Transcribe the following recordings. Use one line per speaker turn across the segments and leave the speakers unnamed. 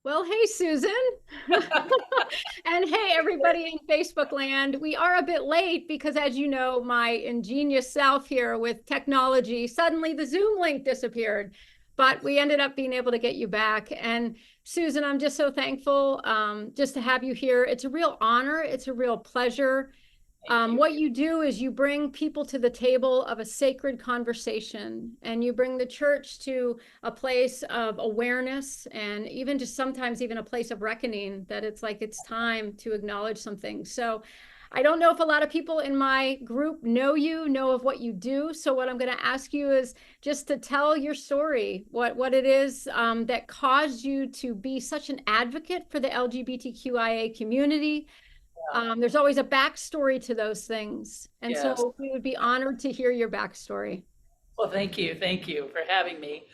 Well, hey, Susan. And hey, everybody in Facebook land. We are a bit late because, as you know, my ingenious self here with technology, suddenly the Zoom link disappeared. But we ended up being able to get you back. And Susan, I'm just so thankful just to have you here. It's a real honor. It's a real pleasure.
Thank you.
What you do is you bring people to the table of a sacred conversation, and you bring the church to a place of awareness, and even just sometimes even a place of reckoning that it's like it's time to acknowledge something. So I don't know if a lot of people in my group know you, know of what you do. So what I'm going to ask you is just to tell your story, what it is that caused you to be such an advocate for the LGBTQIA community. There's always a backstory to those things. And
Yes.
so we would be honored to hear your backstory.
Well, thank you. Thank you for having me.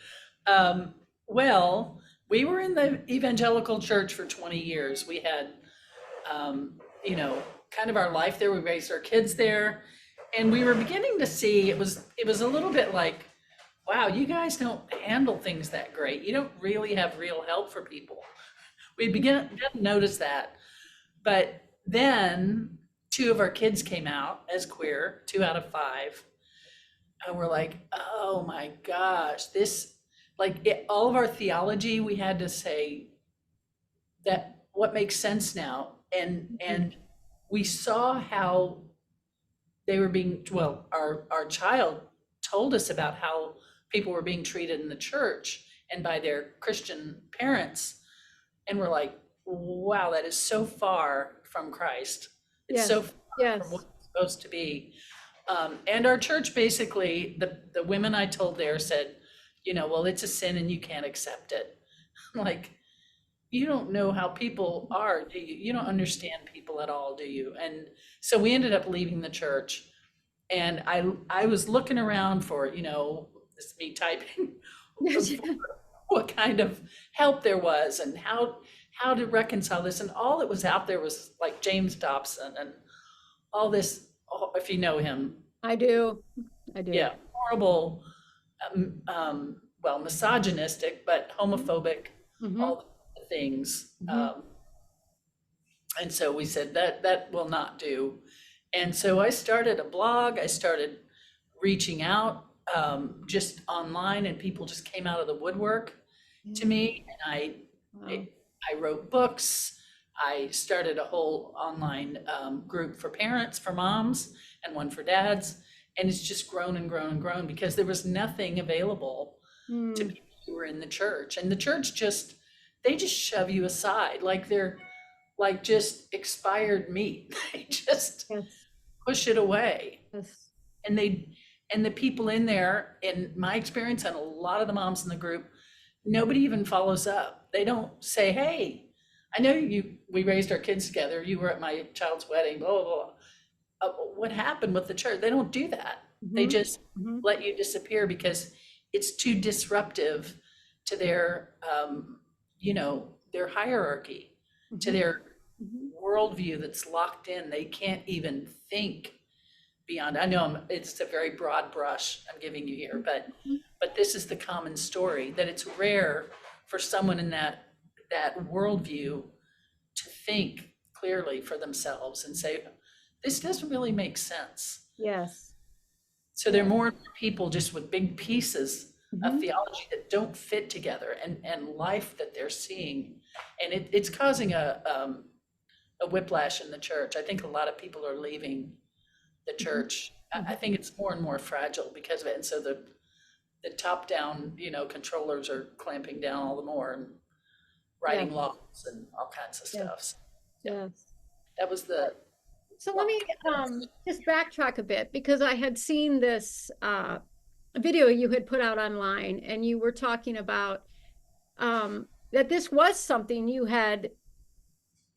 Um, well, we were in the evangelical church for 20 years. We had, kind of our life there. We raised our kids there, and we were beginning to see it was a little bit like, wow, you guys don't handle things that great. You don't really have real help for people. We began to notice that, but then two of our kids came out as queer, 2 out of 5. And we're like, oh my gosh, all of our theology, we had to say that what makes sense now. And we saw how they were our child told us about how people were being treated in the church and by their Christian parents. And we're like, wow, that is so far from Christ. It's
Yes,
so far from what
yes,
it's supposed to be. And our church basically, the women I told there said, well, it's a sin and you can't accept it. I'm like, you don't know how people are, do you? You don't understand people at all, do you? And so we ended up leaving the church. And I was looking around for, this is me typing, what kind of help there was and how to reconcile this. And all that was out there was like James Dobson and all this, if you know him,
I do. I do.
yeah, horrible, misogynistic, but homophobic,
Mm-hmm.
all the things.
Mm-hmm.
And so we said that will not do. And so I started a blog. I started reaching out just online, and people just came out of the woodwork to me. And
Wow.
I wrote books. I started a whole online group for parents, for moms, and one for dads. And it's just grown and grown and grown because there was nothing available to
Mm.
people who were in the church. And the church they just shove you aside like they're like just expired meat. They just
Yes,
push it away.
yes.
And the people in there, in my experience, and a lot of the moms in the group, nobody even follows up. They don't say, hey, I know we raised our kids together. You were at my child's wedding, blah, blah, blah. What happened with the church? They don't do that. They
Mm-hmm.
just
Mm-hmm.
let you disappear because it's too disruptive to their hierarchy, to
Mm-hmm.
their
Mm-hmm.
worldview that's locked in. They can't even think beyond. I know it's a very broad brush I'm giving you here, but this is the common story, that it's rare for someone in that worldview to think clearly for themselves and say, this doesn't really make sense.
Yes.
So there are more and more people just with big pieces of
Mm-hmm.
theology that don't fit together, and life that they're seeing. And it's causing a whiplash in the church. I think a lot of people are leaving the church. I think it's more and more fragile because of it. And so the top down, controllers are clamping down all the more and
Yes.
writing laws and all kinds of
Yes.
stuff. So, yeah,
Yes.
that was the
So let
long.
me just backtrack a bit because I had seen this video you had put out online, and you were talking about that this was something you had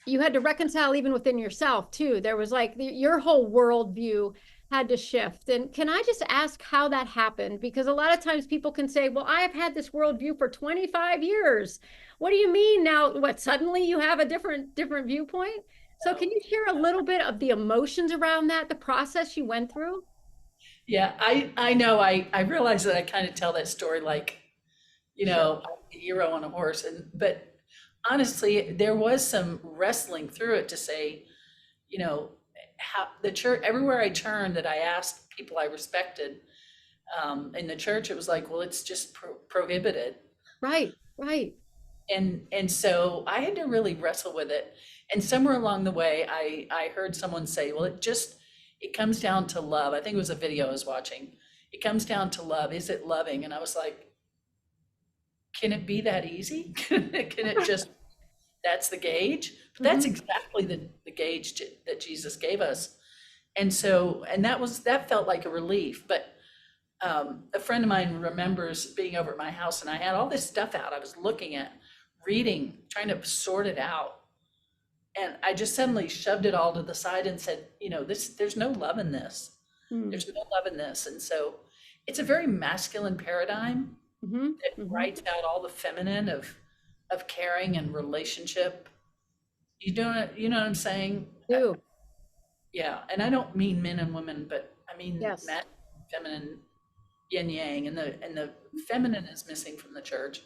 to reconcile even within yourself too. There was like your whole worldview had to shift. And can I just ask how that happened? Because a lot of times people can say, well, I have had this worldview for 25 years. What do you mean now? What, suddenly you have a different viewpoint? So can you share a little bit of the emotions around that, the process you went through?
Yeah, I know. I realize that I kind of tell that story like,
Sure.
a hero on a horse, but honestly, there was some wrestling through it to say, you know, how the church, everywhere I turned that I asked people I respected, in the church, it was like, well, it's just prohibited.
Right, right.
And so I had to really wrestle with it. And somewhere along the way, I heard someone say, well, it comes down to love. I think it was a video I was watching. It comes down to love. Is it loving? And I was like, can it be that easy? Can it just, that's the gauge? But that's
Hmm.
exactly the gauge that Jesus gave us. And so, and that felt like a relief. But a friend of mine remembers being over at my house and I had all this stuff out. I was looking at, reading, trying to sort it out. And I just suddenly shoved it all to the side and said, there's no love in this.
Mm.
There's no love in this. And so it's a very masculine paradigm
Hmm.
that
Hmm.
writes out all the feminine of caring and relationship. You know what I'm saying?
Do.
Yeah. And I don't mean men and women, but I mean
Yes.
feminine, yin yang, and the feminine is missing from the church.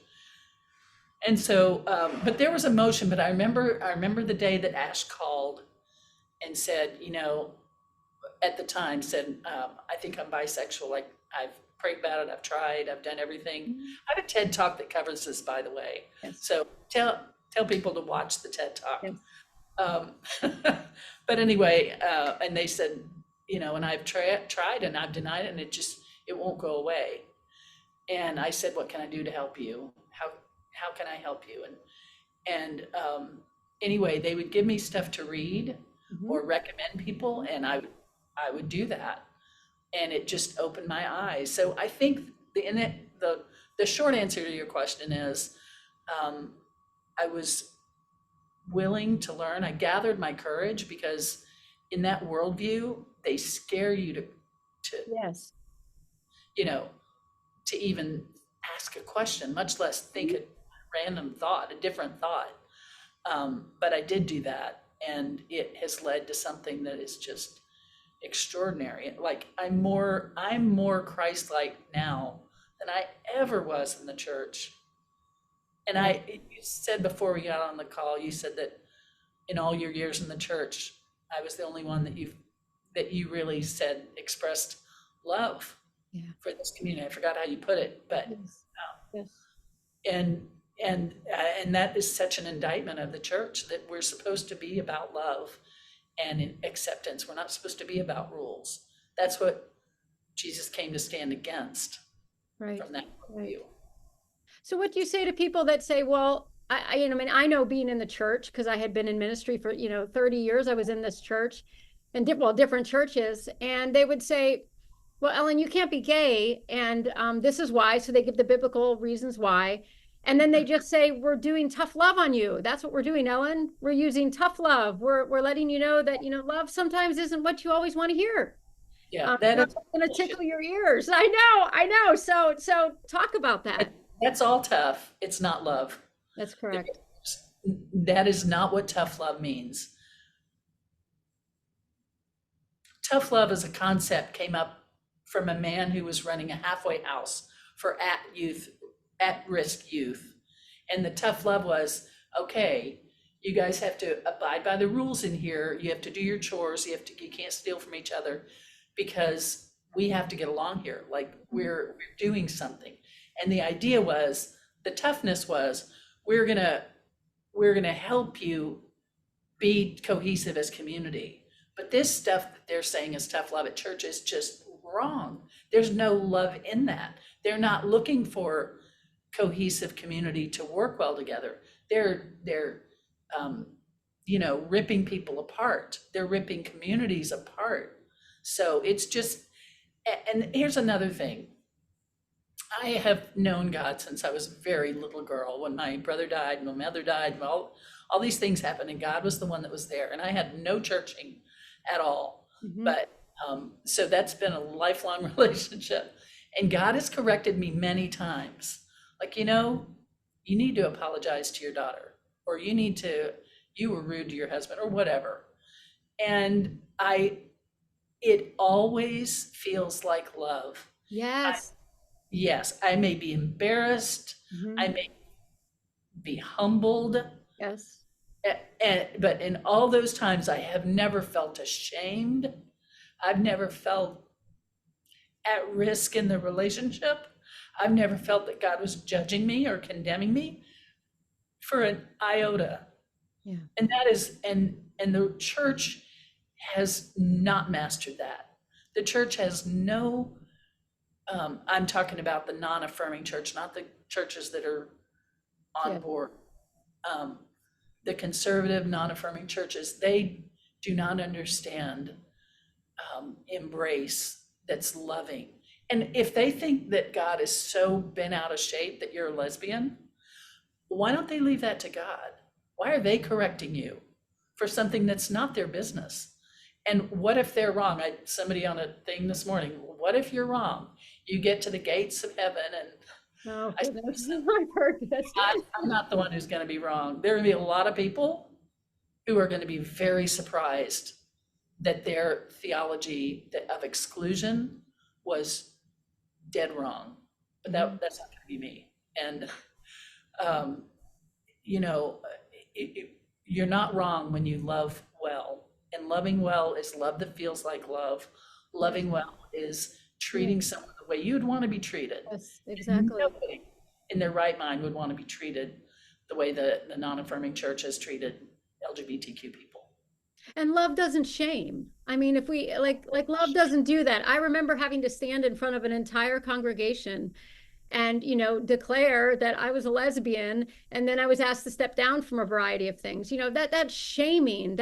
And so, but there was emotion. But I remember the day that Ash called and said, at the time said, I think I'm bisexual. Like I've prayed about it, I've tried, I've done everything.
Mhm.
I have a TED talk that covers this, by the way.
Yes.
So tell people to watch the TED talk.
Yes.
Um, but anyway, and they said, and I've tried and I've denied it, and it won't go away. And I said, what can I do to help you? How can I help you? And anyway, they would give me stuff to read
Hmm.
or recommend people, and I would do that, and it just opened my eyes. So I think the short answer to your question is, um, I was willing to learn. I gathered my courage because in that worldview, they scare you to
Yes.
you know to even ask a question, much less think
Mhm.
a random thought, a different thought. But I did do that, and it has led to something that is just extraordinary. Like I'm more Christ-like now than I ever was in the church. And
Yeah.
you said before we got on the call, you said that in all your years in the church, I was the only one that you really said expressed love
Yeah.
for this community. I forgot how you put it, but
Yes. Yes.
and and that is such an indictment of the church, that we're supposed to be about love and acceptance. We're not supposed to be about rules. That's what Jesus came to stand against
Right.
from that point of
Right.
view.
So what do you say to people that say, well, I mean, I know being in the church because I had been in ministry for, 30 years. I was in this church and different churches. And they would say, well, Ellen, you can't be gay. And this is why. So they give the biblical reasons why. And then they just say, we're doing tough love on you. That's what we're doing, Ellen. We're using tough love. We're letting you know that, love sometimes isn't what you always want to hear.
Yeah, that
Love
is
is going to
bullshit.
tickle your ears. I know. So talk about that.
That's all tough. It's not love.
That's correct.
That is not what tough love means. Tough love as a concept came up from a man who was running a halfway house for at-risk youth. And the tough love was, okay, you guys have to abide by the rules in here. You have to do your chores. You can't steal from each other, because we have to get along here. Like we're doing something. And the idea was, the toughness was, we're gonna we're gonna help you be cohesive as community. But this stuff that they're saying is tough love at church is just wrong. There's no love in that. They're not looking for cohesive community to work well together. They're um, ripping people apart. They're ripping communities apart. So it's just, and here's another thing. I have known God since I was a very little girl. When my brother died, my mother died, all these things happened, and God was the one that was there. And I had no churching at all.
Mhm.
But so that's been a lifelong relationship. And God has corrected me many times. Like, you need to apologize to your daughter, or you were rude to your husband, or whatever. And it always feels like love. I,
Yes.
yes, I may be embarrassed. I
Mhm.
may be humbled.
Yes.
But in all those times, I have never felt ashamed. I've never felt at risk in the relationship. I've never felt that God was judging me or condemning me for an iota.
Yeah.
And that is, and the church has not mastered that. The church has no, I'm talking about the non-affirming church, not the churches that are on
Yeah.
board. Um, the conservative, non-affirming churches, they do not understand embrace that's loving. And if they think that God is so bent out of shape that you're a lesbian, why don't they leave that to God? Why are they correcting you for something that's not their business? And what if they're wrong? Somebody on a thing this morning, what if you're wrong? You get to the gates of heaven and
Oh,
I,
goodness. I've heard this.
I'm not the one who's going to be wrong. There are going to be a lot of people who are going to be very surprised that their theology of exclusion was dead wrong. But that's not going to be me. And, um, you know, you're not wrong when you love well. And loving well is love that feels like love.
Yes.
Loving well is
Yeah.
treating someone the way you'd want to be treated.
Yes,
And
exactly.
nobody in their right mind would want to be treated the way the non-affirming church has treated LGBTQ people.
And love doesn't shame. I mean, if we like love doesn't do that. I remember having to stand in front of an entire congregation and declare that I was a lesbian, and then I was asked to step down from a variety of things. That's shaming.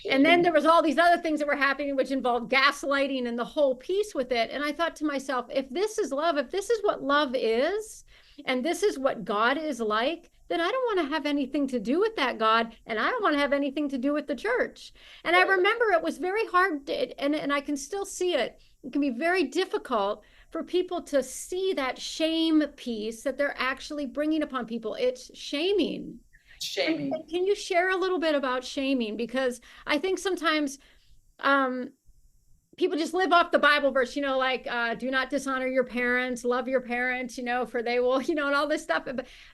And then there was all these other things that were happening which involved gaslighting and the whole piece with it. And I thought to myself, if this is love, if this is what love is, and this is what God is like, then I don't want to have anything to do with that God, and I don't want to have anything to do with the church. And I remember it was very hard and I can still see it. It can be very difficult for people to see that shame piece that they're actually bringing upon people. It's shaming.
Shaming.
And can you share a little bit about shaming? Because I think sometimes um, people just live off the Bible verse, like do not dishonor your parents, love your parents, for they will, and all this stuff.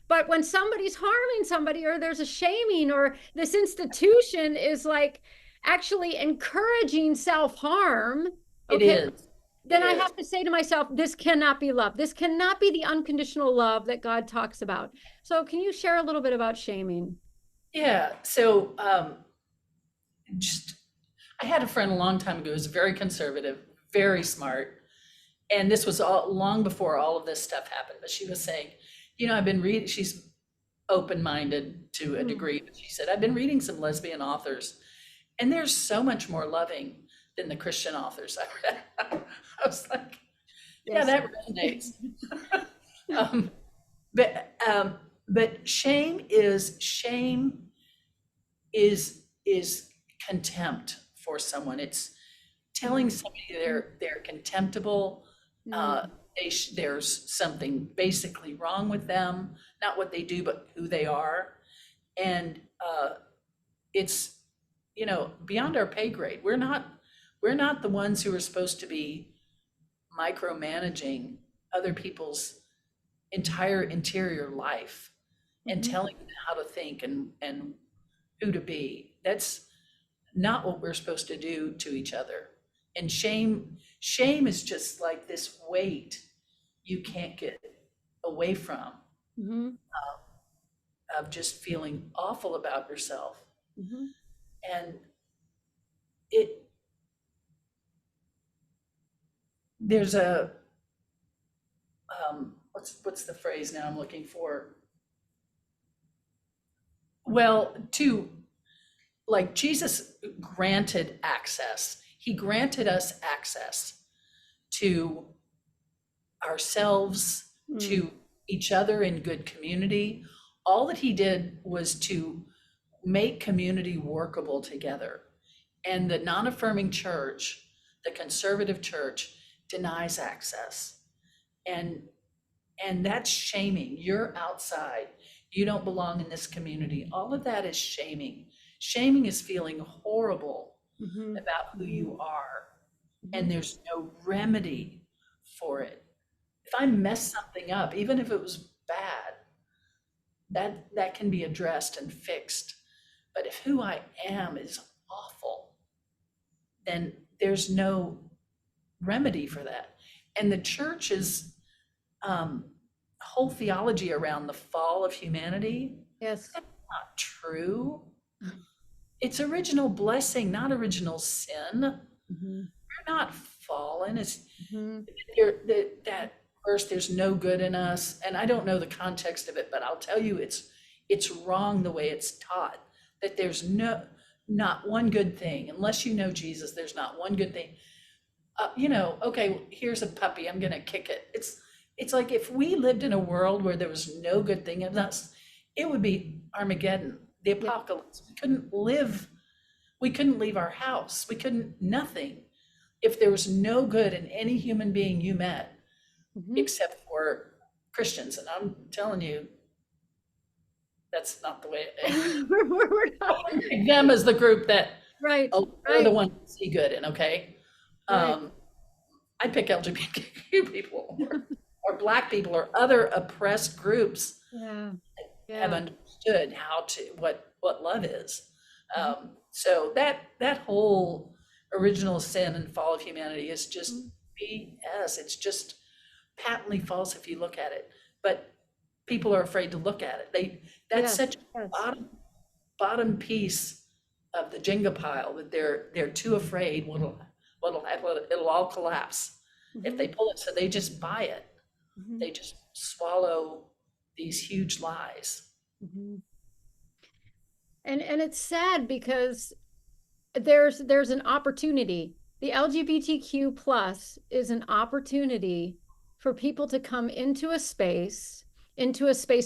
But when somebody's harming somebody, or there's a shaming, or this institution is like actually encouraging self-harm,
It
okay,
is.
then
It
I
is.
have to say to myself, this cannot be love. This cannot be the unconditional love that God talks about. So can you share a little bit about shaming?
Yeah. So just I had a friend a long time ago who was very conservative, very smart. And this was all long before all of this stuff happened. But she was saying, I've been reading, she's open-minded to a degree, but she said, I've been reading some lesbian authors, and they're so much more loving than the Christian authors I read. I was like, yeah,
Yes.
that resonates. um, but shame is contempt for someone. It's telling somebody they're contemptible.
Mm,
There's something basically wrong with them, not what they do, but who they are. And it's beyond our pay grade. We're not the ones who are supposed to be micromanaging other people's entire interior life and
mhm,
telling them how to think and who to be. That's not what we're supposed to do to each other. And shame is just like this weight you can't get away from,
mhm,
of just feeling awful about yourself.
mhm.
And it there's a what's the phrase now I'm looking for? Well, to like Jesus granted access. He granted us access to ourselves,
Mm,
to each other in good community. All that he did was to make community workable together. And the non-affirming church, the conservative church, denies access. And that's shaming. You're outside. You don't belong in this community. All of that is shaming. Shaming is feeling horrible
mhm,
about who
mhm,
you are, and
mhm.
there's no remedy for it. If I mess something up, even if it was bad, that can be addressed and fixed. But if who I am is awful, then there's no remedy for that. And the church's whole theology around the fall of humanity,
Yes.
that's not true. It's original blessing, not original sin.
Mm-hmm.
We're not fallen. It's
Mm-hmm.
that verse, there's no good in us. And I don't know the context of it, but I'll tell you it's wrong the way it's taught, that there's not one good thing. Unless you know Jesus, there's not one good thing. Okay, here's a puppy, I'm gonna kick it. It's like if we lived in a world where there was no good thing in us, it would be Armageddon, the
Yeah.
apocalypse. We couldn't leave our house. We couldn't, nothing. If there was no good in any human being you met,
Mm-hmm.
except for Christians. And I'm telling you, that's not the way it is.
We're not.
Them as the group that,
Right.
oh, they're
Right.
the ones that see good in, okay?
Right.
I pick LGBTQ people or Black people or other oppressed groups
Yeah.
have
Yeah.
understood what love is.
Mm-hmm.
So that whole original sin and fall of humanity is just BS. It's just patently false if you look at it. But people are afraid to look at it. That's
Yes.
such a
Yes.
bottom piece of the Jenga pile that they're too afraid what'll happen. It'll all collapse if they pull it. So they just buy it.
Mm-hmm.
They just swallow these huge lies.
Mm-hmm. And it's sad because there's an opportunity. The LGBTQ plus is an opportunity for people to come into a space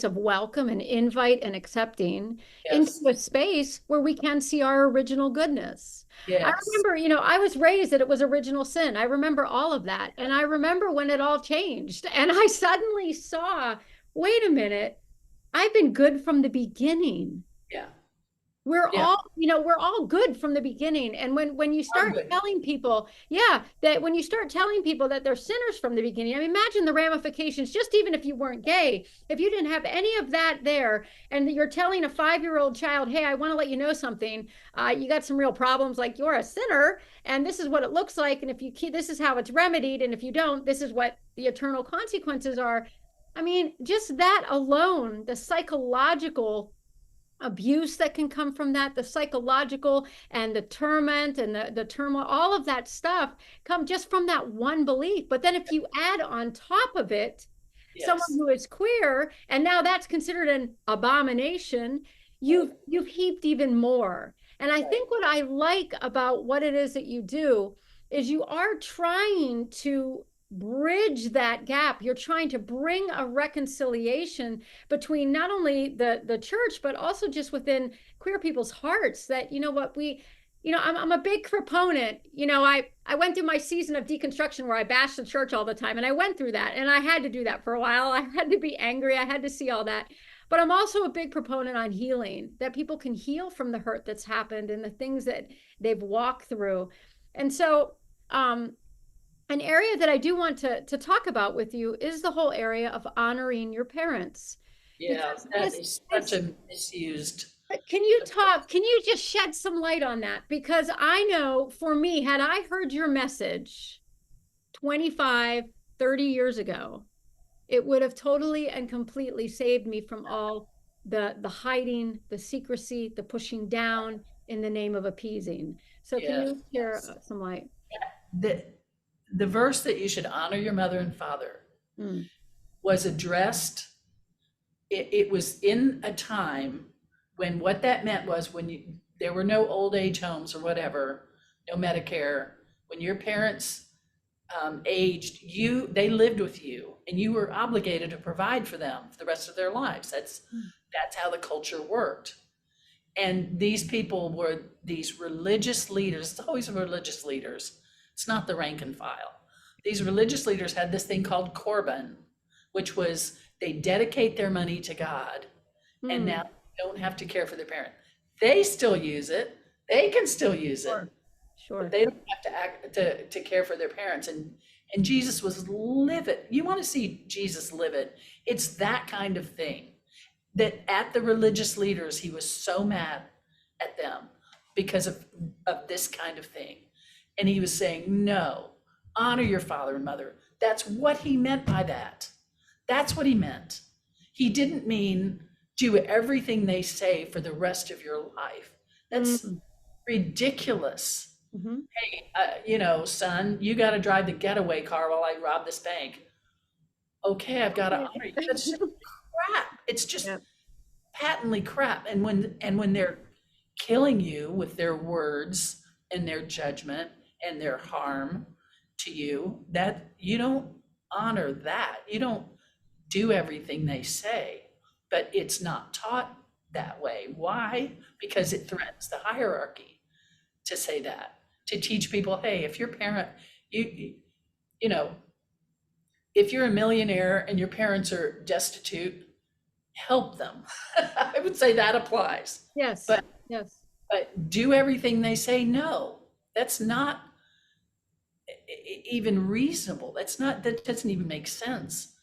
of welcome and invite and accepting,
Yes.
into a space where we can see our original goodness. I
Yes.
remember, I was raised that it was original sin. I remember all of that. And I remember when it all changed. And I suddenly saw, wait a minute, I've been good from the beginning.
Yeah.
We're
Yeah.
all good from the beginning. And when you start
good.
telling people, that when you start telling people that they're sinners from the beginning, I mean, imagine the ramifications, just even if you weren't gay, if you didn't have any of that there, and you're telling a 5-year-old child, hey, I want to let you know something, you got some real problems, like you're a sinner, and this is what it looks like, and if you keep, this is how it's remedied, and if you don't, this is what the eternal consequences are. I mean, just that alone, the psychological abuse that can come from that, the psychological and the torment and the turmoil, all of that stuff come just from that one belief. But then if you add on top of it, someone
Yes.
who is queer, and now that's considered an abomination, you've heaped even more. And I think what I like about what it is that you do is you are trying to bridge that gap. You're trying to bring a reconciliation between not only the church, but also just within queer people's hearts, that, I'm a big proponent. I went through my season of deconstruction where I bashed the church all the time, and I went through that, and I had to do that for a while. I had to be angry. I had to see all that. But I'm also a big proponent on healing, that people can heal from the hurt that's happened and the things that they've walked through. And so, an area that I do want to talk about with you is the whole area of honoring your parents.
Yeah, that is such a misused.
Can you just shed some light on that? Because I know for me, had I heard your message 25, 30 years ago, it would have totally and completely saved me from all the hiding, the secrecy, the pushing down in the name of appeasing. So can
Yes.
you share some light?
The verse that you should honor your mother and father was addressed. It was in a time when what that meant was when there were no old age homes or whatever, no Medicare. When your parents aged, they lived with you, and you were obligated to provide for them for the rest of their lives. That's how the culture worked. And these people were these religious leaders. It's always religious leaders. It's not the rank and file. These religious leaders had this thing called Corban, which was they dedicate their money to God, and now they don't have to care for their parent. They still use it. They can still use it.
Sure.
But they don't have to care for their parents. And Jesus was livid. You want to see Jesus livid? It's that kind of thing. that at the religious leaders, he was so mad at them because of this kind of thing. And he was saying, no, honor your father and mother. That's what he meant by that. That's what he meant. He didn't mean do everything they say for the rest of your life. That's ridiculous.
Mm-hmm.
Hey, son, you got to drive the getaway car while I rob this bank. Okay, I've got to honor you. That's just crap. It's just
Yep.
patently crap. And when they're killing you with their words and their judgment and their harm to you, that you don't honor that. You don't do everything they say, but it's not taught that way. Why? Because it threatens the hierarchy to say that, to teach people, hey, if your parent, you know, if you're a millionaire and your parents are destitute, help them. I would say that applies.
Yes.
But
Yes.
but do everything they say? No, that's not even reasonable. That doesn't even make sense.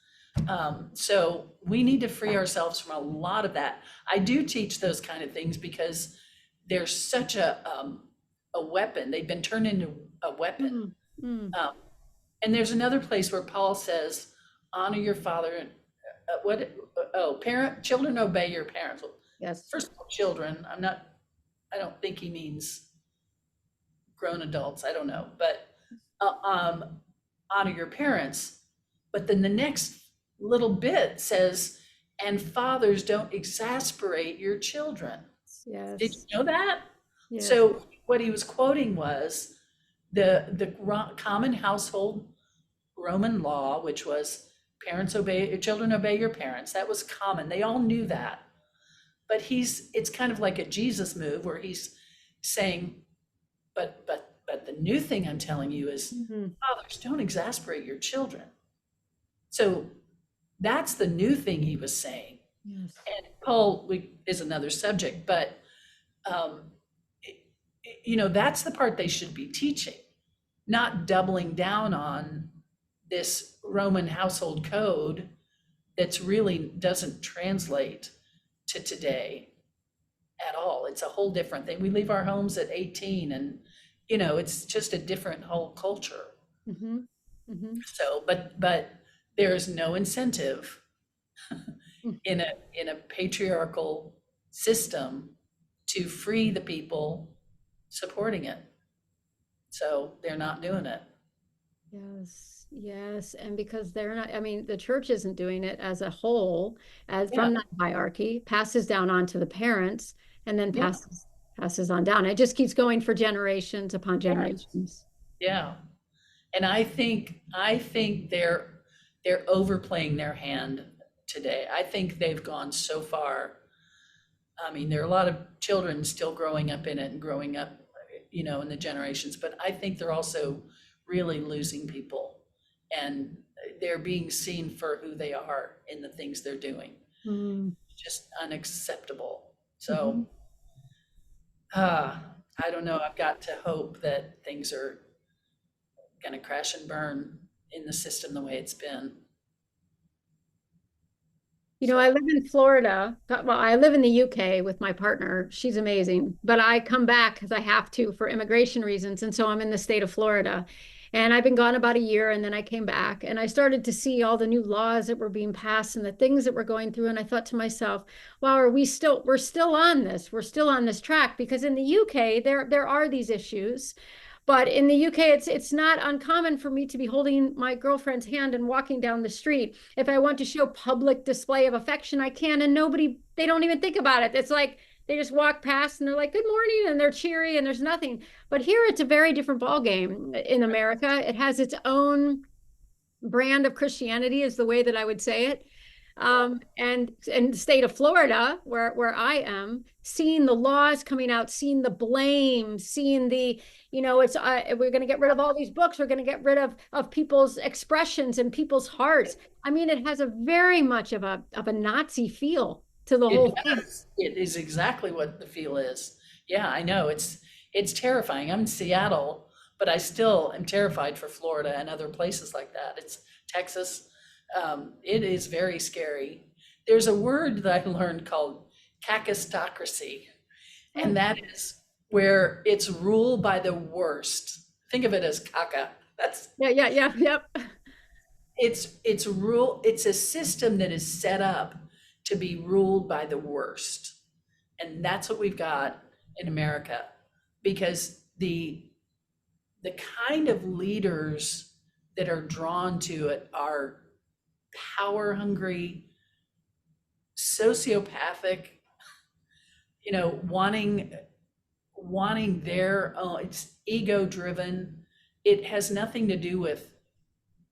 So we need to free ourselves from a lot of that. I do teach those kind of things because they're such a weapon. They've been turned into a weapon.
Mm-hmm.
And there's another place where Paul says, honor your father and children obey your parents.
Yes.
First of all, children, I don't think he means grown adults. I don't know, but honor your parents. But then the next little bit says, and fathers, don't exasperate your children.
Yes.
Did you know that?
Yes.
So what he was quoting was the common household Roman law, which was children obey your parents. That was common. They all knew that. But it's kind of like a Jesus move where he's saying, but the new thing I'm telling you is, fathers, don't exasperate your children. So that's the new thing he was saying.
Yes.
And Paul is another subject, but that's the part they should be teaching, not doubling down on this Roman household code that's really doesn't translate to today at all. It's a whole different thing. We leave our homes at 18 and, it's just a different whole culture.
Mm-hmm. Mm-hmm.
So, but there's no incentive in a patriarchal system to free the people supporting it. So they're not doing it.
Yes, yes. And because they're not, the church isn't doing it as a whole, from that hierarchy, passes down onto the parents and then passes on down. It just keeps going for generations upon generations.
Yeah. And I think they're overplaying their hand today. I think they've gone so far. There are a lot of children still growing up in it and growing up, in the generations, but I think they're also really losing people and they're being seen for who they are in the things they're doing. Just unacceptable. So, I don't know. I've got to hope that things are going to crash and burn in the system the way it's been.
I live in Florida. Well, I live in the UK with my partner. She's amazing. But I come back because I have to for immigration reasons. And so I'm in the state of Florida. And I've been gone about a year and then I came back and I started to see all the new laws that were being passed and the things that we're going through. And I thought to myself, wow, we're still on this. We're still on this track because in the UK, there are these issues. But in the UK, it's not uncommon for me to be holding my girlfriend's hand and walking down the street. If I want to show public display of affection, I can, and they don't even think about it. It's like they just walk past and they're like, good morning, and they're cheery and there's nothing. But here it's a very different ballgame in America. It has its own brand of Christianity is the way that I would say it. And in the state of Florida, where I am, seeing the laws coming out, seeing the blame, seeing the, we're going to get rid of all these books. We're going to get rid of people's expressions and people's hearts. It has a very much of a Nazi feel to the whole thing.
It is exactly what the feel is. Yeah, I know. It's terrifying. I'm in Seattle, but I still am terrified for Florida and other places like that. It's Texas. It is very scary. There's a word that I learned called kakistocracy, and
Oh,
that is where it's ruled by the worst. Think of it as caca. That's
yeah, yeah, yeah, yep.
it's a system that is set up to be ruled by the worst. And that's what we've got in America, because the kind of leaders that are drawn to it are power hungry, sociopathic, wanting their own. It's ego driven. It has nothing to do with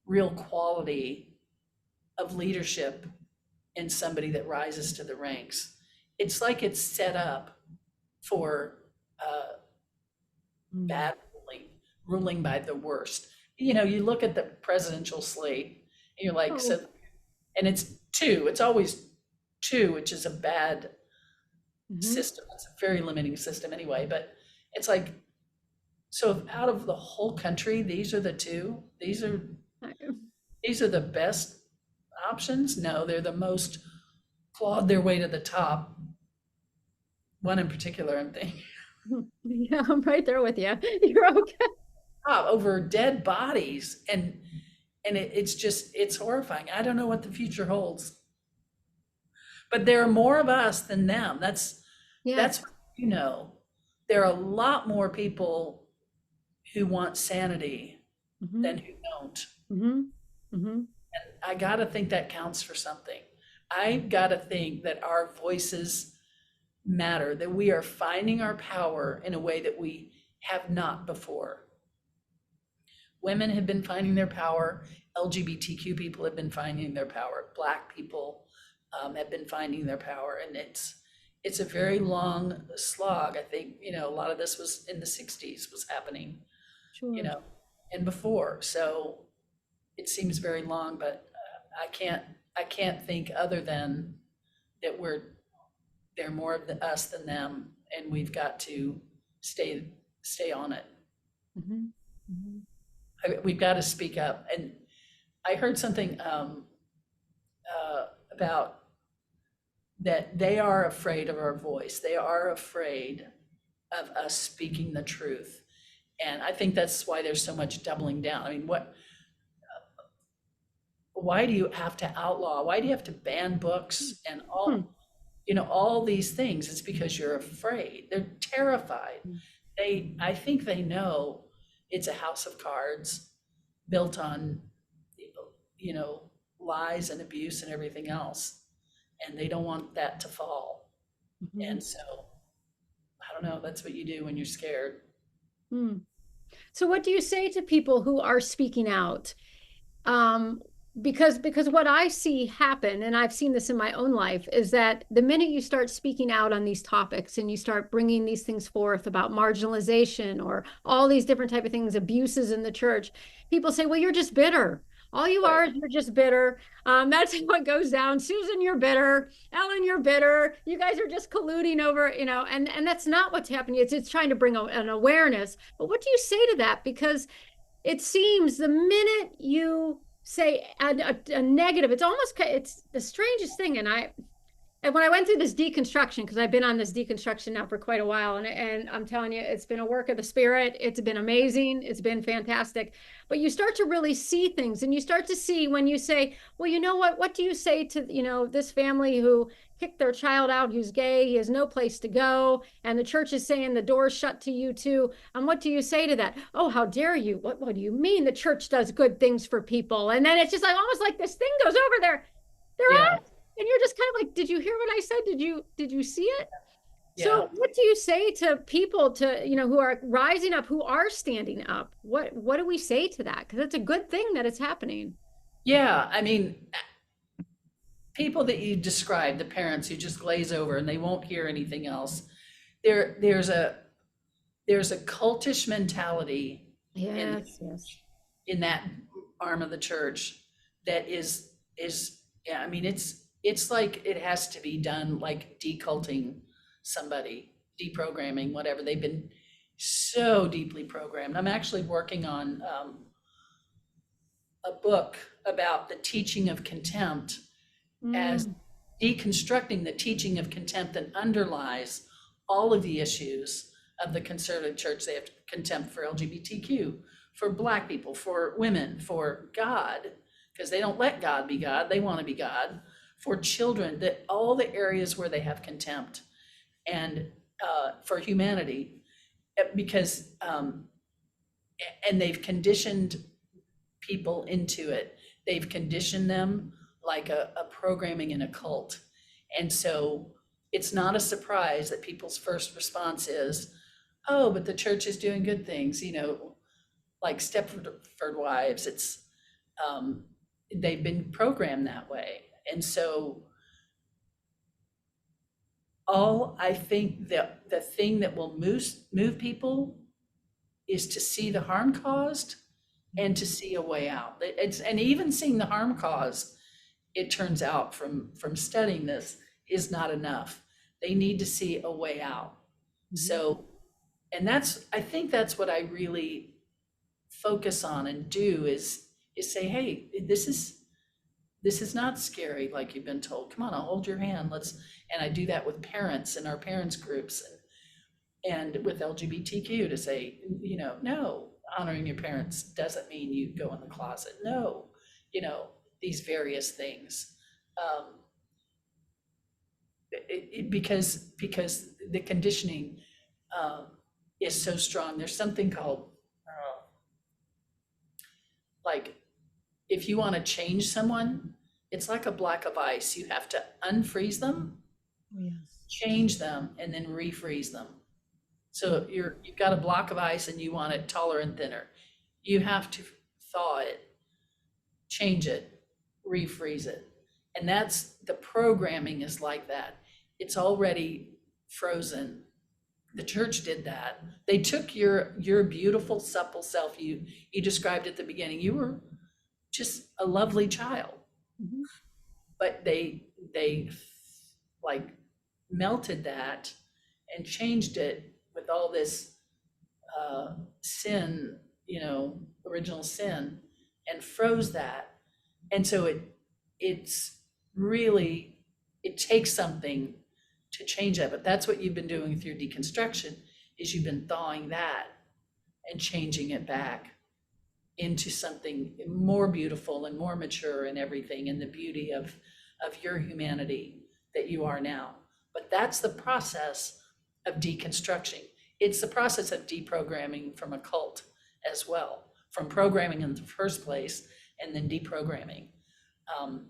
real quality of leadership in somebody that rises to the ranks. It's like it's set up for
Mm.
bad ruling by the worst. You look at the presidential slate, and you're like,
Oh,
so, and it's two. It's always two, which is a bad
mhm.
system. It's a very limiting system anyway. But it's like, so out of the whole country, these are the two. These are the best options. No, they're the most clawed their way to the top. One in particular, I'm thinking,
Yeah, I'm right there with you. You're okay.
over dead bodies, and it's horrifying. I don't know what the future holds, but there are more of us than them. That's
Yes.
what there are a lot more people who want sanity
Hmm.
than who don't.
Hmm. Hmm.
I got to think that counts for something. I got to think that our voices matter, that we are finding our power in a way that we have not before. Women have been finding their power. LGBTQ people have been finding their power. Black people have been finding their power, and it's a very long slog. I think a lot of this was in the '60s was happening, you
Sure.
know, and before. So it seems very long, but I can't think other than that they're more of us than them, and we've got to stay on it.
Hmm. Hmm.
We've got to speak up. And I heard something about that they are afraid of our voice. They are afraid of us speaking the truth. And I think that's why there's so much doubling down. I mean, why do you have to outlaw? Why do you have to ban books and
Hmm.
all these things? It's because you're afraid. They're terrified. I think they know it's a house of cards built on, you know, lies and abuse and everything else. And they don't want that to fall.
Hmm.
And so, I don't know, that's what you do when you're scared.
Hmm. So what do you say to people who are speaking out? Um, because what I see happen, and I've seen this in my own life, is that the minute you start speaking out on these topics and you start bringing these things forth about marginalization or all these different type of things, abuses in the church, people say, "Well, you're just bitter. All you
Right.
are is you're just bitter." That's what goes down. Susan, you're bitter. Ellen, you're bitter. You guys are just colluding over, and that's not what's happening. It's trying to bring an awareness. But what do you say to that? Because it seems the minute you say a negative, it's the strangest thing. And when I went through this deconstruction, because I've been on this deconstruction now for quite a while, and I'm telling you, it's been a work of the spirit. It's been amazing. It's been fantastic. But you start to really see things, and you start to see when you say, well, you know what? What do you say to, this family who kicked their child out, who's gay, he has no place to go, and the church is saying the door's shut to you too. And what do you say to that? Oh, how dare you? What do you mean the church does good things for people? And then it's just like almost like this thing goes over their
Yeah.
and you're just kind of like, did you hear what I said? Did you see it?
Yeah.
So what do you say to people who are rising up, who are standing up? What do we say to that? Because it's a good thing that it's happening.
Yeah. I mean, people that you describe, the parents who just glaze over and they won't hear anything else. There's a cultish mentality in the
Yes, yes.
in that arm of the church that is yeah, I mean it's like it has to be done like deculting somebody, deprogramming, whatever. They've been so deeply programmed. I'm actually working on a book about the teaching of contempt as
Mm,
deconstructing the teaching of contempt that underlies all of the issues of the conservative church. They have contempt for LGBTQ, for Black people, for women, for God, because they don't let God be God, they want to be God, for children, that all the areas where they have contempt, and for humanity, because and they've conditioned people into it. They've conditioned them like a programming in a cult. And so it's not a surprise that people's first response is, oh, but the church is doing good things, like Stepford Wives. It's they've been programmed that way. And so I think that the thing that will move people is to see the harm caused and to see a way out. And even seeing the harm caused, it turns out from studying this, is not enough. They need to see a way out. So, and I think that's what I really focus on and do is say, hey, this is not scary like you've been told. Come on, I'll hold your hand. And I do that with parents in our parents groups and with LGBTQ to say, no, honoring your parents doesn't mean you go in the closet. No, these various things. Because the conditioning is so strong. There's something called, like, if you want to change someone, it's like a block of ice. You have to unfreeze them,
Yes.
change them, and then refreeze them. So you've got a block of ice and you want it taller and thinner. You have to thaw it, change it, refreeze it. And that's the programming is like that. It's already frozen. The church did that. They took your beautiful, supple self. You described at the beginning. You were just a lovely child.
Mhm.
But they like melted that and changed it with all this sin, original sin, and froze that. And so it's really, it takes something to change that. But that's what you've been doing through deconstruction, is you've been thawing that and changing it back into something more beautiful and more mature and everything, and the beauty of your humanity that you are now. But that's the process of deconstruction. It's the process of deprogramming from a cult as well, from programming in the first place and then deprogramming.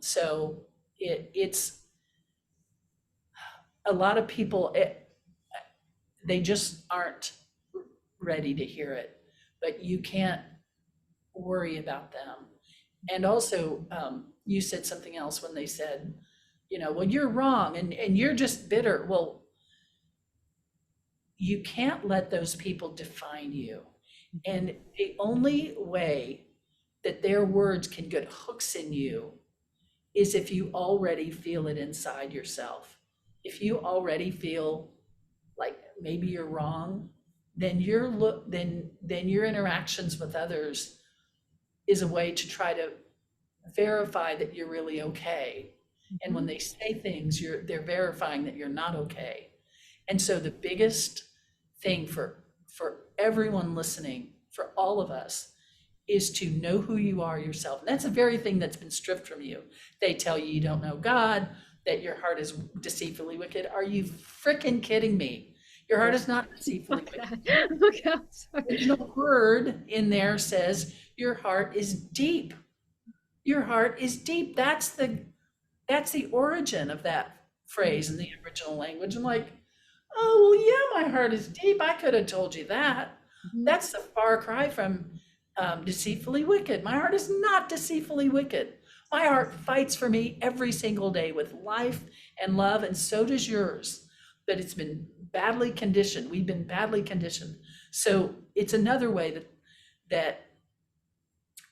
So it's a lot of people, they just aren't ready to hear it, but you can't worry about them. And also, you said something else when they said, well, you're wrong and you're just bitter. Well, you can't let those people define you. And the only way that their words can get hooks in you is if you already feel it inside yourself. If you already feel like maybe you're wrong, then your interactions with others is a way to try to verify that you're really okay. And when they say things, they're verifying that you're not okay. And so the biggest thing for everyone listening, for all of us, is to know who you are yourself. And that's the very thing that's been stripped from you. They tell you don't know God, that your heart is deceitfully wicked. Are you freaking kidding me? Your heart is not deceitfully wicked.
Okay, I'm sorry.
There's no word in there says your heart is deep. Your heart is deep. That's the origin of that phrase in the original language. I'm like, oh, well, yeah, my heart is deep. I could have told you that. That's the far cry from deceitfully wicked. My heart is not deceitfully wicked. My heart fights for me every single day with life and love, and so does yours. But it's been badly conditioned. We've been badly conditioned. So it's another way that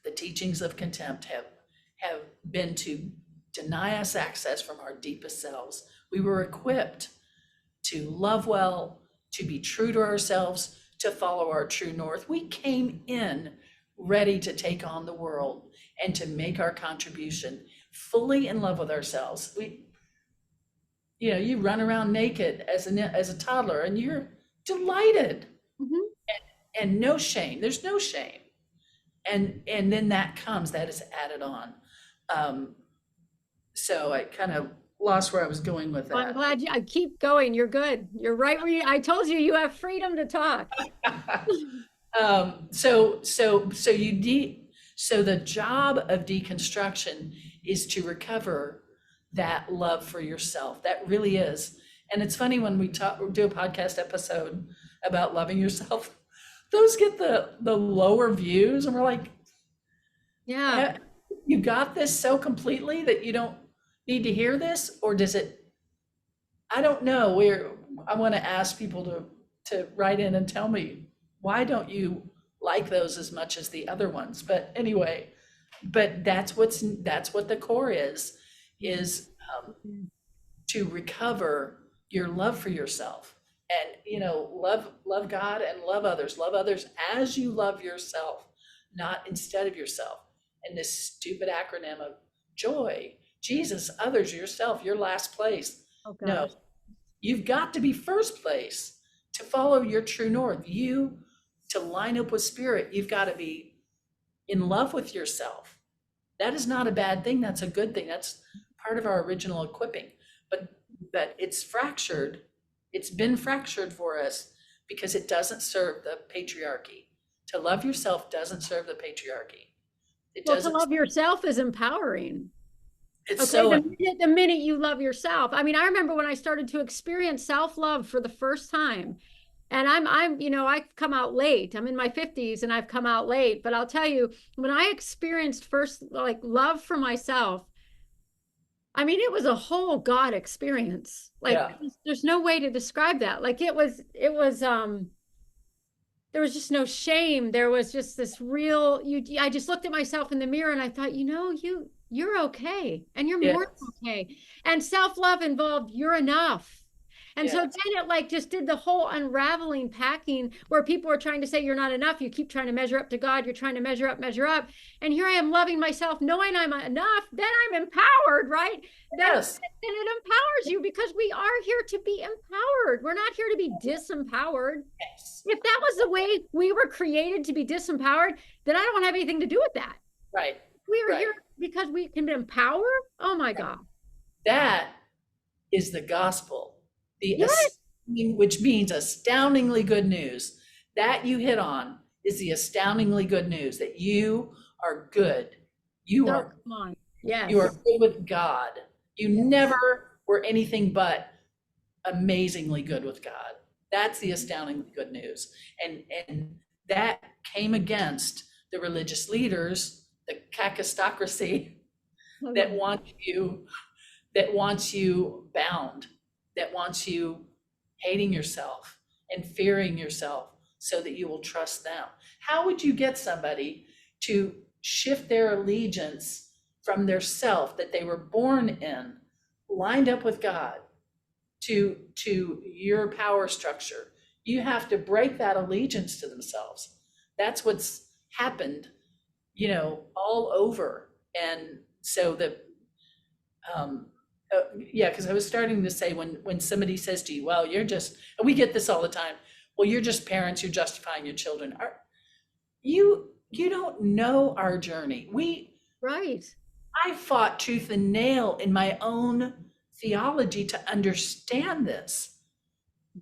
the teachings of contempt have been to deny us access from our deepest selves. We were equipped to love well, to be true to ourselves, to follow our true north. We came in ready to take on the world and to make our contribution, fully in love with ourselves. you run around naked as a toddler and you're delighted,
Mhm.
and no shame. There's no shame. And then that is added on. Um, so I kind of lost where I was going with
Well, I'm
that.
glad I keep going. You're good. You're right where I told you have freedom to talk.
So you so the job of deconstruction is to recover that love for yourself. That really is. And it's funny when we do a podcast episode about loving yourself, those get the lower views, and we're like,
Yeah.
you got this so completely that you don't need to hear this, or does it? I don't know. I want to ask people to write in and tell me, why don't you like those as much as the other ones? But anyway, but that's what the core is to recover your love for yourself, and love God and love others as you love yourself, not instead of yourself. And this stupid acronym of joy, Jesus, others, yourself, your last place.
Oh
No,
gosh.
you've got to be first place to follow your true north. To line up with spirit, you've got to be in love with yourself. That is not a bad thing. That's a good thing. That's part of our original equipping. But it's fractured. It's been fractured for us because it doesn't serve the patriarchy. To love yourself doesn't serve the patriarchy. It
Well, to
doesn't.
love yourself is empowering.
It's
Okay,
so.
the minute you love yourself. I mean, I remember when I started to experience self-love for the first time. And I've come out late. I'm in my 50s and I've come out late, but I'll tell you, when I experienced first like love for myself, I mean, it was a whole God experience. Like
Yeah.
there's no way to describe that. Like it was there was just no shame. There was just this real I just looked at myself in the mirror and I thought, you're okay and you're more
Yes.
than okay. And self-love involved you're enough. And so then
Yes.
it like just did the whole unraveling packing where people are trying to say you're not enough. You keep trying to measure up to God. You're trying to measure up, measure up. And here I am loving myself, knowing I'm enough. Then I'm empowered, right? Then
Yes.
it empowers you because we are here to be empowered. We're not here to be disempowered.
Yes.
If that was the way we were created to be disempowered, then I don't have anything to do with that.
Right.
We are
Right.
here because we can empower. Oh my God.
That is the gospel.
Yes.
Which means astoundingly good news. That you hit on is the astoundingly good news that you are good. You
So
are
come on.
you are
Yes.
good with God. You never were anything but amazingly good with God. That's the astoundingly good news. And that came against the religious leaders, the kakistocracy that wants you bound, that wants you hating yourself and fearing yourself so that you will trust them. How would you get somebody to shift their allegiance from their self that they were born in, lined up with God, to your power structure? You have to break that allegiance to themselves. That's what's happened, all over. And so yeah, because I was starting to say, when somebody says to you, well, and we get this all the time, well, you're just parents, you're justifying your children. You don't know our journey.
Right.
I fought tooth and nail in my own theology to understand this.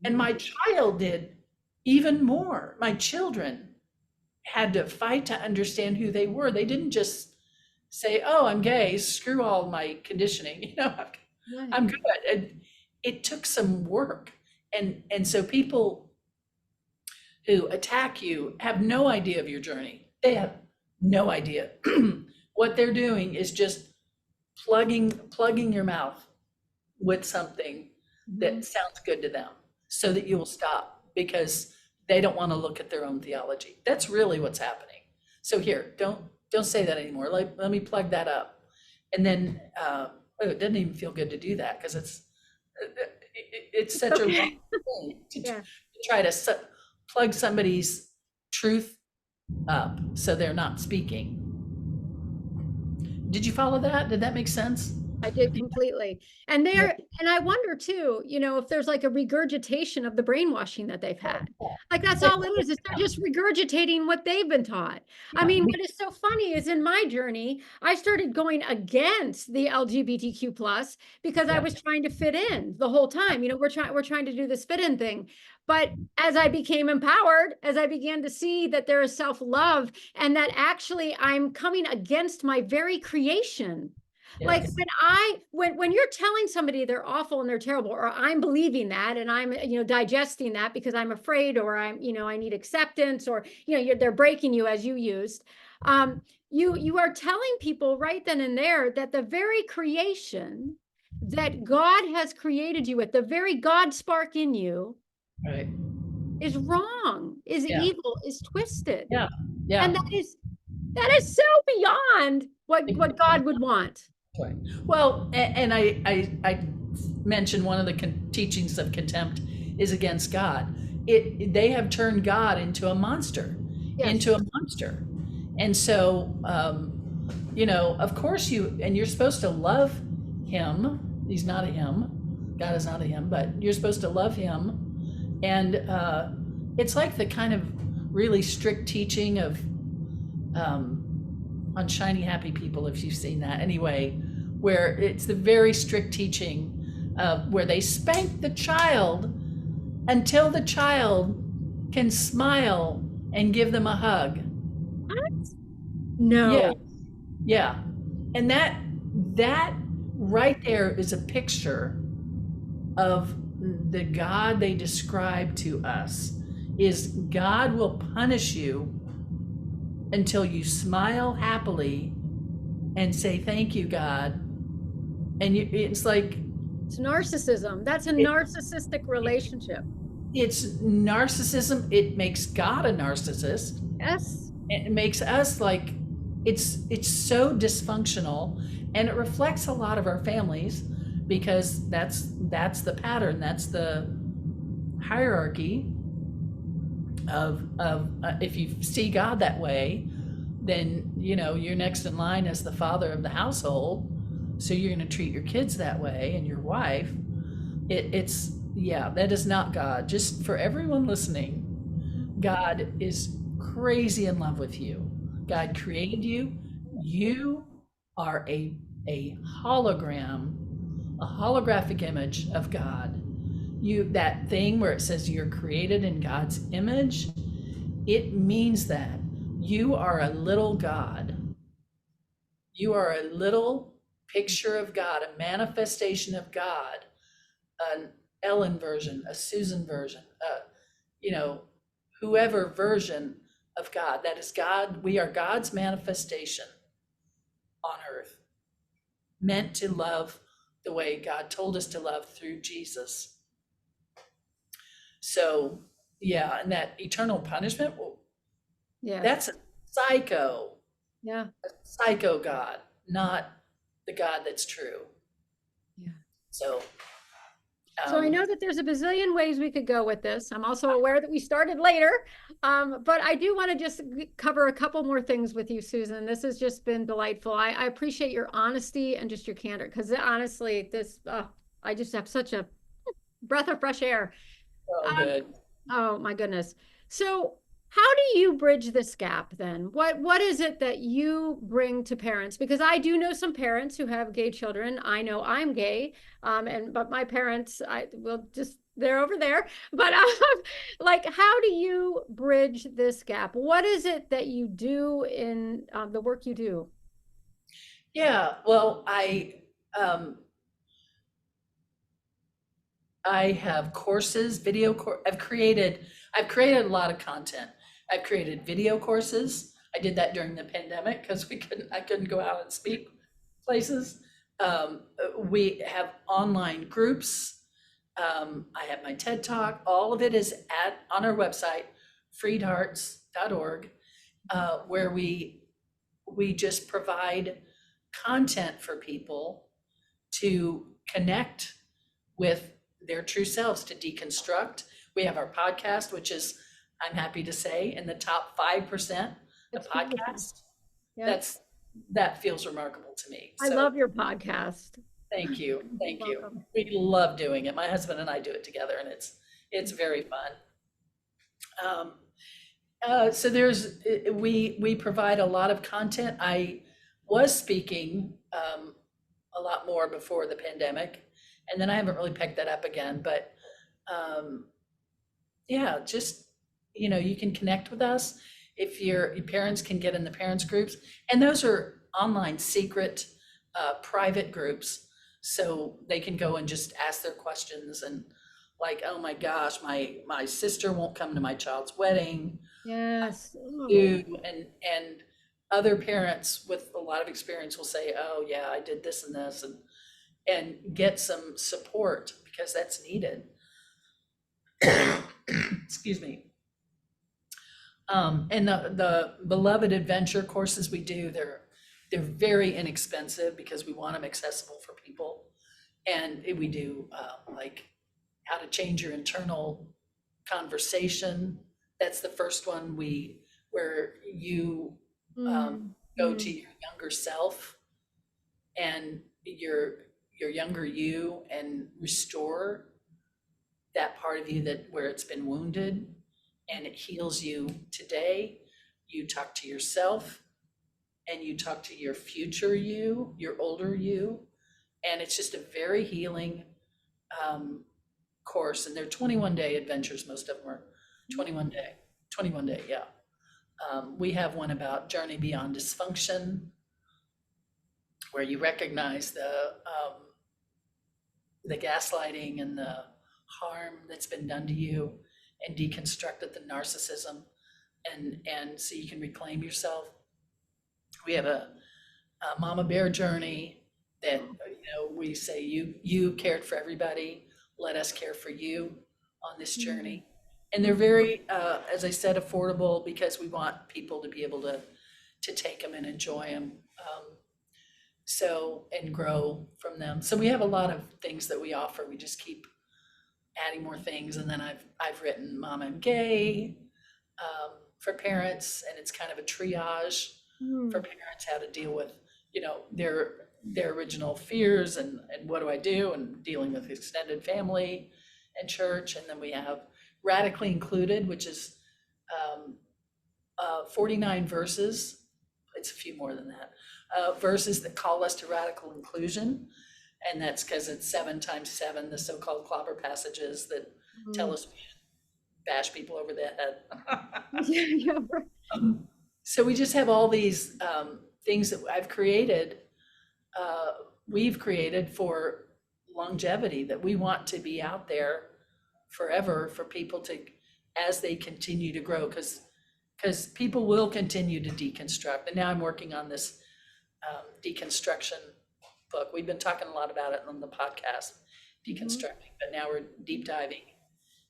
And my child did even more. My children had to fight to understand who they were. They didn't just say, oh, I'm gay, screw all my conditioning,
Right.
I'm good. And it took some work. And so people who attack you have no idea of your journey. They have no idea. What they're doing is just plugging your mouth with something that sounds good to them so that you will stop because they don't want to look at their own theology. That's really what's happening. So here, don't say that anymore. Let me plug that up. And then it doesn't even feel good to do that because it's such a wrong thing to try to plug somebody's truth up so they're not speaking. Did you follow that? Did that make sense?
I did completely. And
Yeah.
and I wonder too, if there's like a regurgitation of the brainwashing that they've had. Like that's
There-
all it is they're just regurgitating what they've been taught. I
yeah,
mean, what is so funny is in my journey, I started going against the LGBTQ plus because I
yeah,
was trying to fit in the whole time. We're trying to do this fit in thing. But as I became empowered, as I began to see that there is self-love and that actually I'm coming against my very creation. Like
yes,
when you're telling somebody they're awful and they're terrible, or I'm believing that and I'm digesting that because I'm afraid, or I need acceptance, or they're breaking you as you used. You are telling people right then and there that the very creation that God has created you with, the very God spark in you,
right,
is wrong, is
yeah,
evil, is twisted,
yeah,
and
yeah.
that is so beyond what God would want.
Right. Well, and I mentioned one of the teachings of contempt is against God. They have turned God into a monster,
Yes.
into a monster, and so of course you're supposed to love him. He's not a him. God is not a him, but you're supposed to love him, and it's like the kind of really strict teaching of on Shiny Happy People, if you've seen that anyway, where it's the very strict teaching where they spank the child until the child can smile and give them a hug. Yeah,
No.
yeah. And that right there is a picture of the God they describe to us is God will punish you until you smile happily and say thank you, God. And it's like
It's narcissism. That's a
it,
narcissistic relationship.
it's narcissism. It makes God a narcissist.
Yes.
It makes us like it's so dysfunctional, and it reflects a lot of our families because that's the pattern. That's the hierarchy of if you see God that way, then you're next in line as the father of the household, so you're going to treat your kids that way and your wife. It's yeah, that is not God. Just for everyone listening, God is crazy in love with you. God created you. You are a hologram, a holographic image of God. That thing where it says you're created in God's image, it means that you are a little God. You are a little picture of God, a manifestation of God, an Ellen version, a Susan version, you know, whoever version of God. That is God. We are God's manifestation on earth, meant to love the way God told us to love through Jesus. So, yeah, and that eternal punishment, well,
Yes.
that's a psycho,
Yeah.
psycho God, not the God that's true.
Yeah.
So,
So I
um,
know that there's a bazillion ways we could go with this. I'm also aware that we started later, but I do want to just cover a couple more things with you, Susan. This has just been delightful. I appreciate your honesty and just your candor, because honestly, I just have such a breath of fresh air.
oh,
Um,
good.
oh my goodness. So how do you bridge this gap then? What is it that you bring to parents? Because I do know some parents who have gay children. I know I'm gay, but my parents, I will just they're over there. But like, how do you bridge this gap? What is it that you do in the work you do?
Yeah, well, um, I have courses, I've created a lot of content. I've created video courses. I did that during the pandemic because I couldn't go out and speak places. We have online groups. I have my TED Talk. All of it is on our website, freedhearts.org, where we just provide content for people to connect with their true selves, to deconstruct. We have our podcast, which is, I'm happy to say, in the top 5% of
It's beautiful.
podcasts.
Yeah.
That feels remarkable to me.
I
So
love your podcast.
Thank you.
You're
Thank you.
welcome.
We love doing it. My husband and I do it together, and it's very fun. Um, so we provide a lot of content. I was speaking a lot more before the pandemic, and then I haven't really picked that up again. But um, yeah, just you can connect with us if your parents can get in the parents groups, and those are online secret private groups, so they can go and just ask their questions and like, oh my gosh, my sister won't come to my child's wedding,
Yes. Oh,
and other parents with a lot of experience will say, oh yeah, I did this and this, and get some support because that's needed. Excuse me. And the beloved adventure courses we do, they're very inexpensive because we want them accessible for people. And we do like how to change your internal conversation. That's the first one where you go to your younger self and your younger you and restore that part of you that where it's been wounded, and it heals you today. You talk to yourself and you talk to your future you, your older you, and it's just a very healing course. And they're 21-day adventures. Most of them are 21 day, yeah. We have one about journey beyond dysfunction, where you recognize the gaslighting and the harm that's been done to you, and deconstructed the narcissism, and so you can reclaim yourself. We have a mama bear journey that we say you cared for everybody, let us care for you on this journey. And they're very as I said, affordable, because we want people to be able to take them and enjoy them, so and grow from them. So we have a lot of things that we offer. We just keep adding more things. And then I've written Mom, I'm Gay for parents, and it's kind of a triage for parents, how to deal with their original fears, and what do I do, and dealing with extended family and church. And then we have Radically Included, which is 49 verses. It's a few more than that, verses that call us to radical inclusion. And that's because it's 7 times 7, the so-called clobber passages that tell us we bash people over the head. So we just have all these things that we've created for longevity, that we want to be out there forever for people to, as they continue to grow, because people will continue to deconstruct. And now I'm working on this deconstruction book. We've been talking a lot about it on the podcast, deconstructing, but now we're deep diving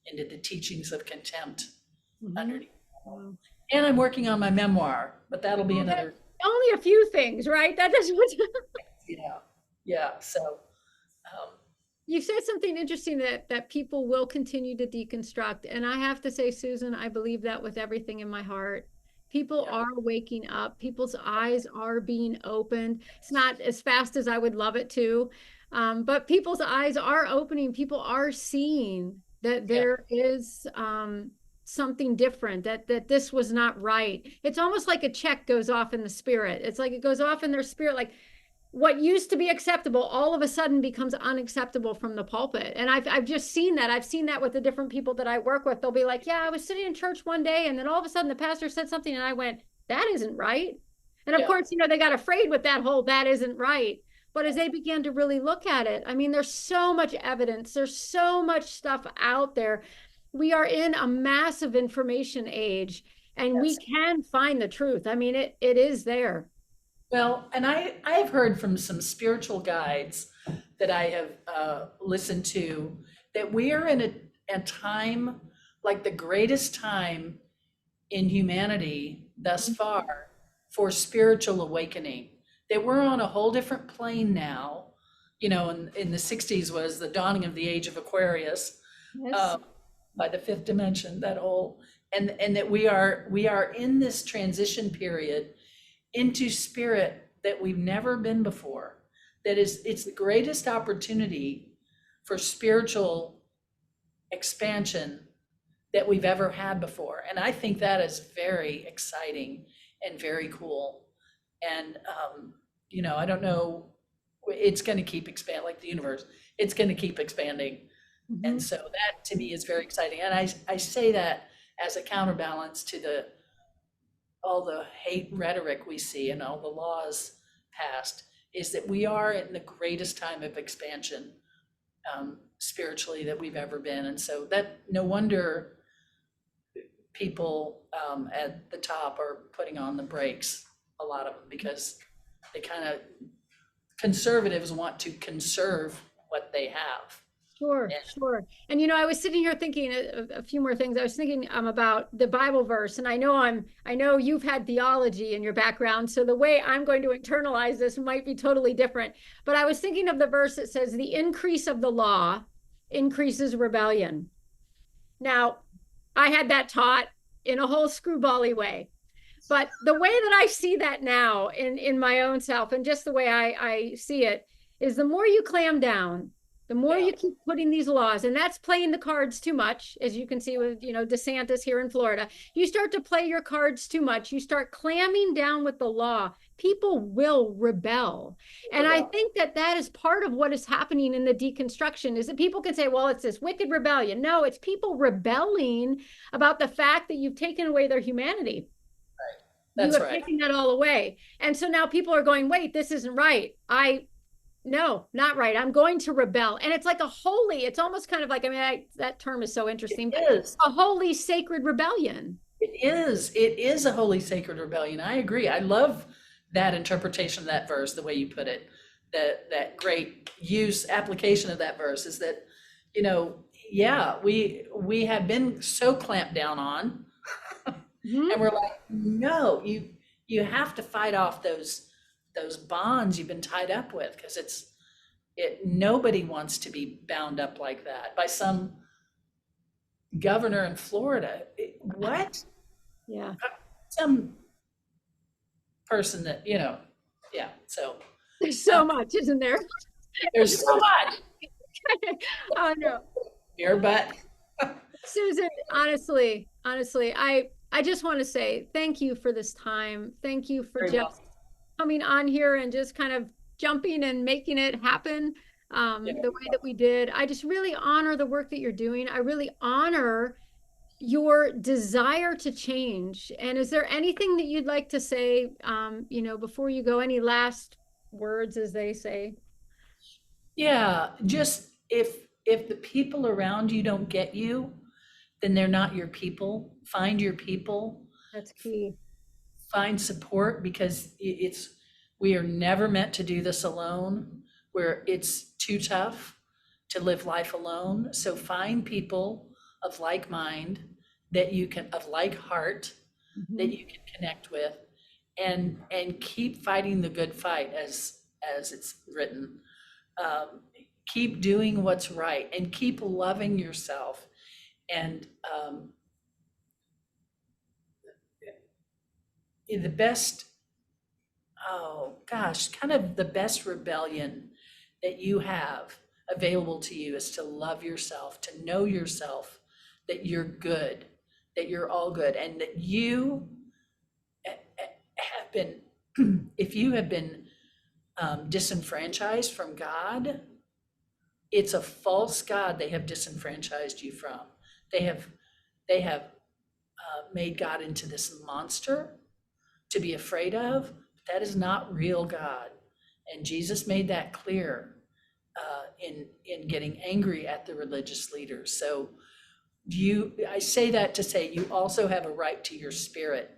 into the teachings of contempt underneath. And I'm working on my memoir, but that'll be another.
Only a few things, right? That doesn't.
Yeah. So.
You said something interesting that people will continue to deconstruct. And I have to say, Susan, I believe that with everything in my heart. People are waking up. People's eyes are being opened. It's not as fast as I would love it to, but people's eyes are opening. People are seeing that there is something different, that this was not right. It's almost like a check goes off in the spirit. It's like it goes off in their spirit, like what used to be acceptable all of a sudden becomes unacceptable from the pulpit. And I've just seen that. I've seen that with the different people that I work with. They'll be like, yeah, I was sitting in church one day, and then all of a sudden the pastor said something, and I went, that isn't right. And of course, they got afraid with that whole that isn't right. But as they began to really look at it, I mean, there's so much evidence. There's so much stuff out there. We are in a massive information age, and we can find the truth. I mean, it is there.
Well, and I've heard from some spiritual guides that I have listened to, that we are in a time, like the greatest time in humanity thus far, for spiritual awakening. That we're on a whole different plane now. In the 60s was the dawning of the age of Aquarius, by the fifth dimension, that whole, and that we are in this transition period into spirit that we've never been before. that it's the greatest opportunity for spiritual expansion that we've ever had before. And I think that is very exciting and very cool. And, I don't know, it's going to keep expanding like the universe. It's going to keep expanding. And
Mhm.
so that to me is very exciting. And I say that as a counterbalance to all the hate rhetoric we see and all the laws passed, is that we are in the greatest time of expansion spiritually that we've ever been. And so that no wonder people at the top are putting on the brakes, a lot of them, because they kind of, conservatives want to conserve what they have.
Sure,
And
sure. And I was sitting here thinking a few more things. I was thinking about the Bible verse, and I know you've had theology in your background, so the way I'm going to internalize this might be totally different. But I was thinking of the verse that says, "The increase of the law increases rebellion." Now, I had that taught in a whole screwbally way. But the way that I see that now in my own self, and just the way I see it, is the more you clam down, the more
yeah,
you keep putting these laws, and that's playing the cards too much, as you can see with DeSantis here in Florida. You start to play your cards too much, you start clamming down with the law, people will rebel. And I
rebel.
think that that is part of what is happening in the deconstruction, is that people can say, well, it's this wicked rebellion. No, it's people rebelling about the fact that you've taken away their humanity. You
That's
have
right.
taken that all away. And so now people are going, wait, this isn't right. No, not right. I'm going to rebel. And it's like a holy, it's almost kind of like, that term is so
It
interesting, but
is.
a holy, sacred rebellion.
It is. It is a holy sacred rebellion. I agree. I love that interpretation of that verse, the way you put it. That great use application of that verse is that, you know, yeah, we have been so clamped down on,
Mhm.
and we're like, no, you have to fight off those bonds you've been tied up with, because nobody wants to be bound up like that by some governor in Florida. What?
Yeah.
Some person that, yeah. So
There's
um,
so much, isn't there?
there's so much
Oh no.
here, but
Susan, honestly, I just want to say thank you for this time. Thank you for
very
just
well.
coming on here and just kind of jumping and making it happen
Yeah.
the way that we did. I just really honor the work that you're doing. I really honor your desire to change. And is there anything that you'd like to say, before you go? Any last words, as they say?
Yeah, just if the people around you don't get you, then they're not your people. Find your people,
That's key.
find support, because we are never meant to do this alone, where it's too tough to live life alone. So find people of like mind, of like heart, that
Mhm.
you can connect with, and keep fighting the good fight, as it's written. um, Keep doing what's right and keep loving yourself. And the best, oh gosh, kind of the best rebellion that you have available to you is to love yourself, to know yourself, that you're good, that you're all good, and that you have been, if you have been disenfranchised from God, it's a false God they have disenfranchised you from. They have made God into this monster to be afraid of. That is not real God, and Jesus made that clear in getting angry at the religious leaders. So I say that to say you also have a right to your spirit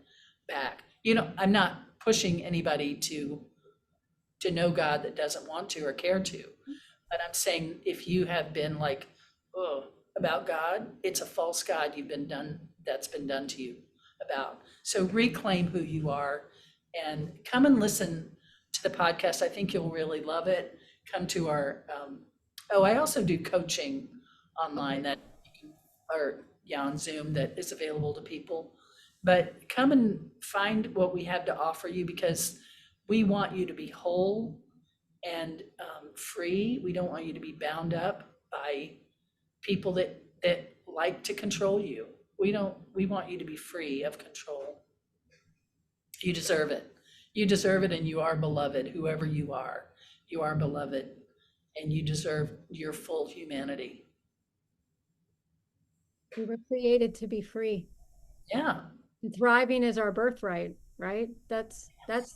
back. I'm not pushing anybody to know God that doesn't want to or care to. But I'm saying if you have been like, oh, about God, it's a false God that's been done to you about. So reclaim who you are and come and listen to the podcast. I think you'll really love it. Come to I also do coaching online
Okay.
on Zoom, that is available to people. But come and find what we have to offer you, because we want you to be whole and free. We don't want you to be bound up by people that like to control you. We want you to be free of control. You deserve it. You deserve it, and you are beloved, whoever you are. You are beloved, and you deserve your full humanity.
We were created to be free.
Yeah,
And thriving is our birthright, right? That's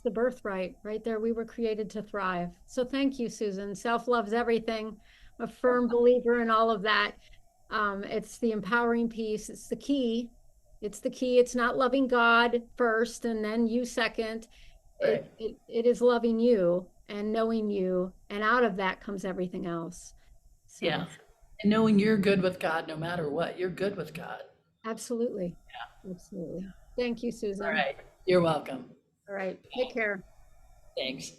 the birthright right there. We were created to thrive. So thank you, Susan. Self-love's everything. I'm a firm believer in all of that. It's the empowering piece. It's the key. It's the key. It's not loving God first and then you second.
right.
It is loving you and knowing you, and out of that comes everything else.
Yeah.
So
And knowing you're good with God no matter what, you're good with God.
absolutely. Absolutely. Thank you,
All
Susan.
right. You're welcome.
All right. Take care.
Thanks.